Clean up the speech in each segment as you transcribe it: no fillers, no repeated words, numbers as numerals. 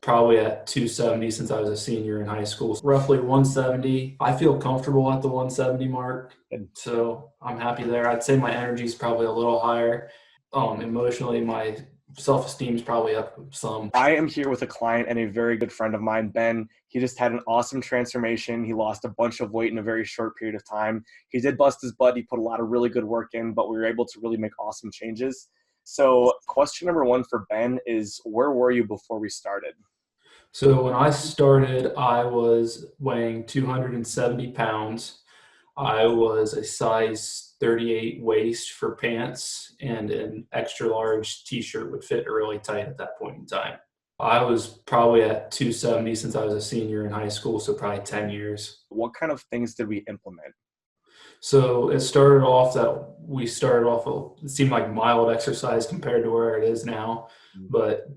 probably at 270 since I was a senior in high school. Roughly 170. I feel comfortable at the 170 mark, And so I'm happy there. I'd say my energy is probably a little higher. Emotionally, my self-esteem is probably up some. I am here with a client and a very good friend of mine, Ben. He just had an awesome transformation. He lost a bunch of weight in a very short period of time. He did bust his butt. He put a lot of really good work in, but we were able to really make awesome changes. So question number one for Ben is, where were you before we started? So when I started, I was weighing 270 pounds. I was a size 38 waist for pants, and an extra large t-shirt would fit really tight at that point in time. I was probably at 270 since I was a senior in high school, so probably 10 years. What kind of things did we implement? So it started off that we started off, it seemed like mild exercise compared to where it is now, but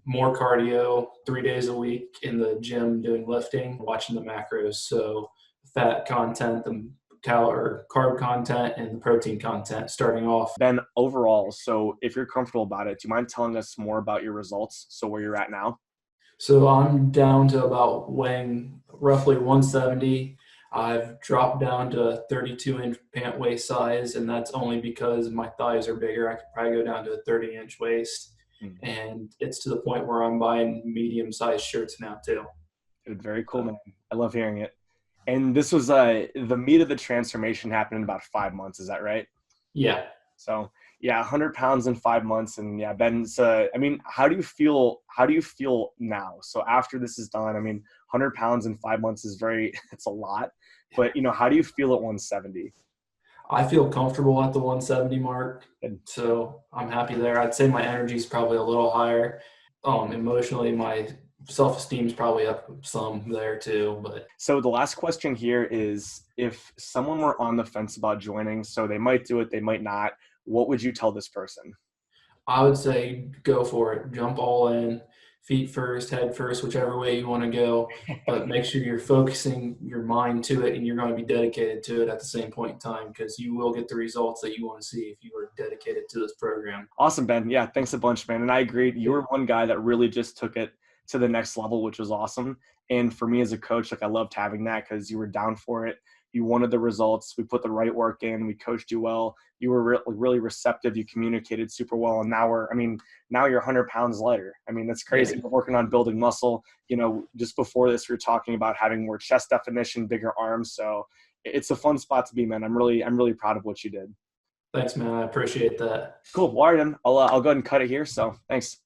more cardio, 3 days a week in the gym doing lifting, watching the macros. So fat content, the or carb content, and the protein content starting off. Ben, overall, so if you're comfortable about it, do you mind telling us more about your results? So where you're at now? So I'm down to about weighing roughly 170. I've dropped down to 32-inch pant waist size, and that's only because my thighs are bigger. I could probably go down to a 30-inch waist, Hmm. and it's to the point where I'm buying medium-sized shirts now too. Dude, very cool, So, man. I love hearing it. And this was the meat of the transformation happened in about 5 months. Is that right? yeah, So yeah, 100 pounds in 5 months. And yeah, Ben's, I mean, how do you feel? How do you feel now? So after this is done, I mean, 100 pounds in 5 months is very, it's a lot, but how do you feel at 170? I feel comfortable at the 170 mark, And so I'm happy there. I'd say my energy is probably a little higher. Emotionally, my self-esteem is probably up some there too, but so the last question here is, if someone were on the fence about joining, so they might do it, they might not, what would you tell this person? I would say go for it. Jump all in, feet first, head first, whichever way you want to go. But make sure you're focusing your mind to it and you're going to be dedicated to it at the same point in time, because you will get the results that you want to see if you are dedicated to this program. Awesome, Ben. Yeah, thanks a bunch, man. And I agree. You Yeah. were one guy that really just took it to the next level, which was awesome. And for me as a coach, like I loved having that because you were down for it. You wanted the results. We put the right work in. We coached you well. You were really receptive. You communicated super well. And now now you're 100 pounds lighter. I mean, that's crazy. Yeah. We're working on building muscle. Just before this, we were talking about having more chest definition, bigger arms. So it's a fun spot to be, man. I'm really proud of what you did. Thanks, man. I appreciate that. Cool. Well, all right, then. I'll go ahead and cut it here. So thanks.